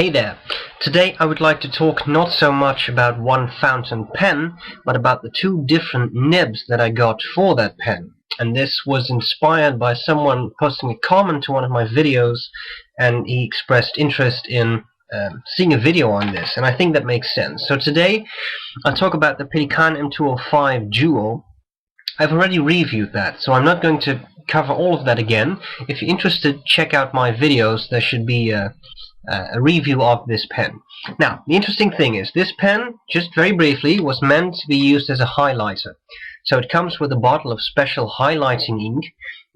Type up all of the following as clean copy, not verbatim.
Hey there! Today I would like to talk not so much about one fountain pen, but about the two different nibs that I got for that pen. And this was inspired by someone posting a comment to one of my videos, and he expressed interest in seeing a video on this, and I think that makes sense. So today I'll talk about the Pelikan M205 DUO. I've already reviewed that, so I'm not going to cover all of that again. If you're interested, check out my videos. There should be a review of this pen. Now, the interesting thing is, this pen, just very briefly, was meant to be used as a highlighter. So it comes with a bottle of special highlighting ink,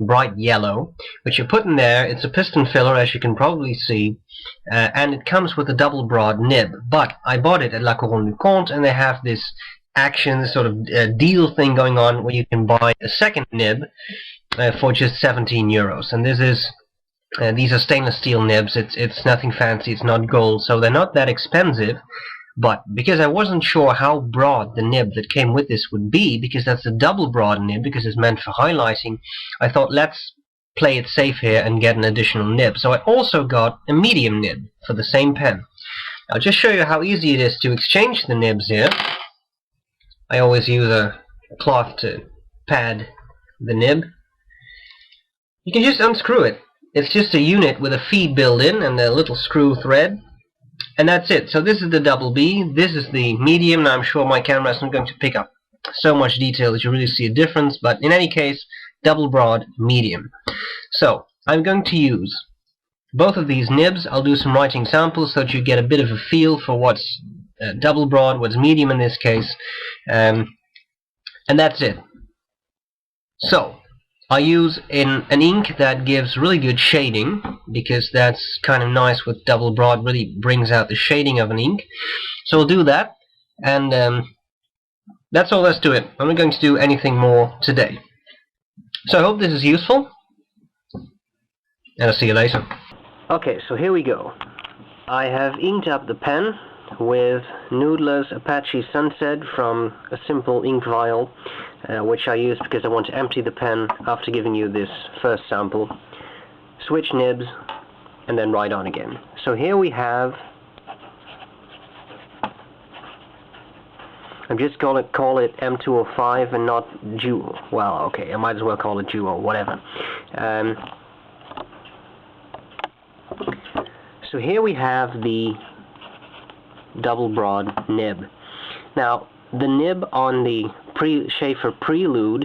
bright yellow, which you put in there. It's a piston filler, as you can probably see, and it comes with a double broad nib. But I bought it at La Couronne du Comte, and they have this action, this sort of deal thing going on where you can buy a second nib for just €17. And this is these are stainless steel nibs. It's nothing fancy, it's not gold, so they're not that expensive. But because I wasn't sure how broad the nib that came with this would be, because that's a double broad nib, because it's meant for highlighting, I thought let's play it safe here and get an additional nib. So I also got a medium nib for the same pen. I'll just show you how easy it is to exchange the nibs here. I always use a cloth to pad the nib. You can just unscrew it. It's just a unit with a feed built in and a little screw thread, and that's it. So this is the double B, this is the medium. Now I'm sure my camera isn't going to pick up so much detail that you really see a difference, but in any case, double broad, medium. So I'm going to use both of these nibs. I'll do some writing samples so that you get a bit of a feel for what's double broad, what's medium in this case, and that's it. So I use an ink that gives really good shading, because that's kind of nice with double broad, really brings out the shading of an ink. So we'll do that, and that's all there's to it. I'm not going to do anything more today. So I hope this is useful, and I'll see you later. Okay, so here we go. I have inked up the pen with Noodler's Apache Sunset from a simple ink vial, which I use because I want to empty the pen after giving you this first sample, switch nibs, and then write on again. So here we have, I'm just going to call it M205 and not DUO. Well, okay, I might as well call it DUO, whatever. So here we have the double broad nib. Now, the nib on the Schaefer Prelude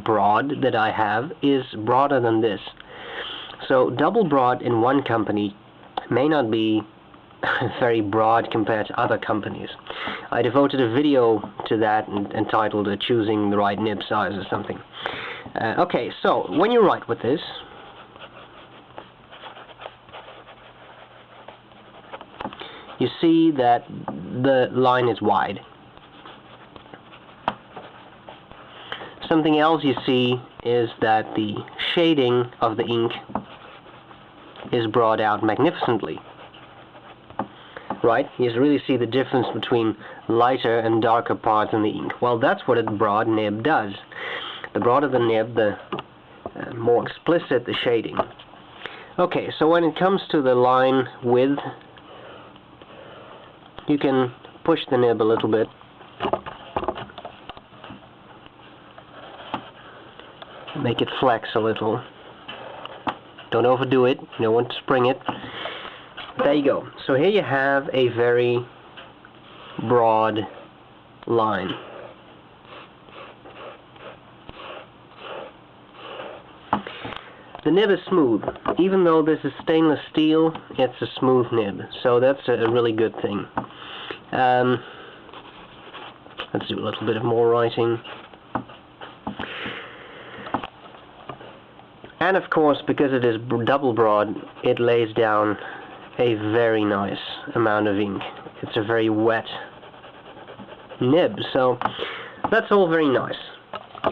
broad that I have is broader than this. So double broad in one company may not be very broad compared to other companies. I devoted a video to that entitled Choosing the Right Nib Size or something. Okay, so when you write with this, you see that the line is wide. Something else you see is that the shading of the ink is brought out magnificently. Right? You really see the difference between lighter and darker parts in the ink. Well, that's what a broad nib does. The broader the nib, the more explicit the shading. Okay, so when it comes to the line width, you can push the nib a little bit. Make it flex a little. Don't overdo it. You don't want to spring it. There you go. So here you have a very broad line. The nib is smooth. Even though this is stainless steel, it's a smooth nib. So that's a really good thing. Let's do a little bit of more writing. And of course, because it is double broad, it lays down a very nice amount of ink. It's a very wet nib, so that's all very nice.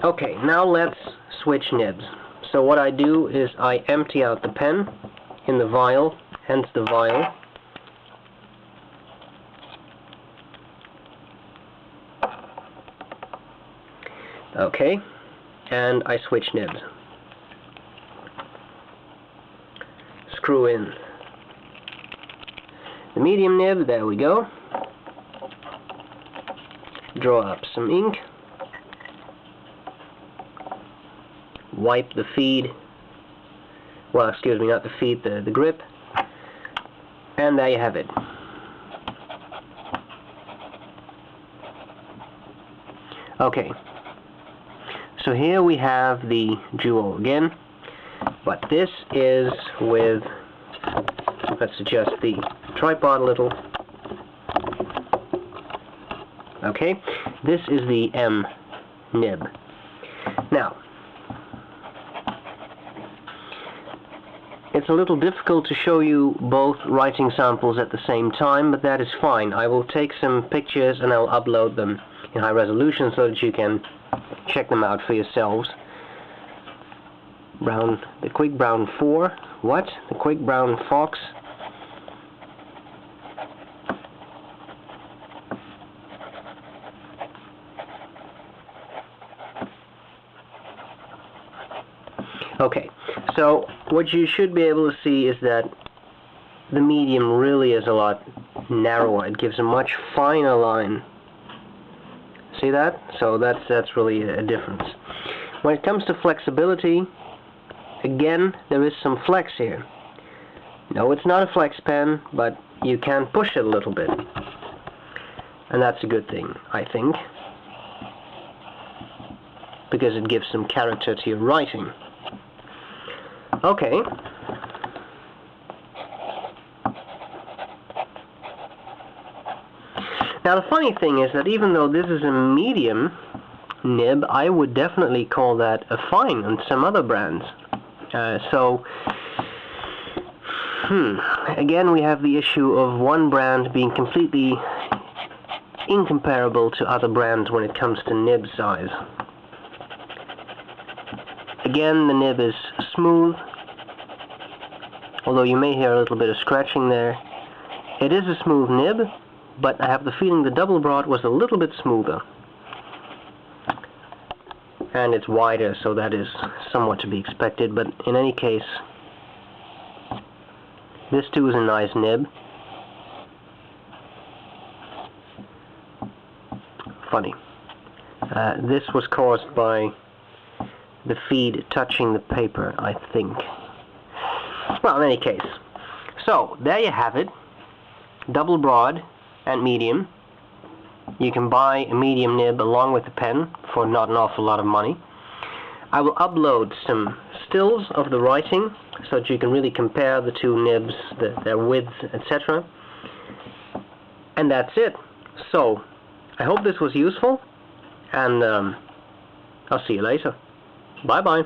Okay, now let's switch nibs. So what I do is I empty out the pen in the vial, hence the vial. Okay, and I switch nibs. Screw in. the medium nib, there we go. Draw up some ink. Wipe the feed. Well, excuse me, not the feed, the grip. And there you have it. Okay. So here we have the Duo again. But this is with, let's adjust the tripod a little. Okay, this is the M nib. Now, it's a little difficult to show you both writing samples at the same time, but that is fine. I will take some pictures and I'll upload them in high resolution so that you can check them out for yourselves. The Quick Brown 4. What? The Quick Brown Fox? Okay, so what you should be able to see is that the medium really is a lot narrower. It gives a much finer line. See that? So that's really a difference. When it comes to flexibility, again, there is some flex here. No, it's not a flex pen, but you can push it a little bit. And that's a good thing, I think, because it gives some character to your writing. Okay. Now the funny thing is that even though this is a medium nib, I would definitely call that a fine on some other brands. Again, we have the issue of one brand being completely incomparable to other brands when it comes to nib size. Again, the nib is smooth, although you may hear a little bit of scratching there. It is a smooth nib, but I have the feeling the double broad was a little bit smoother. And it's wider, so that is somewhat to be expected, but in any case, this too is a nice nib. Funny. This was caused by the feed touching the paper, I think. Well, in any case. So, there you have it. Double broad and medium. You can buy a medium nib along with the pen for not an awful lot of money. I will upload some stills of the writing so that you can really compare the two nibs, their widths, etc. And that's it. So, I hope this was useful, and I'll see you later. Bye-bye.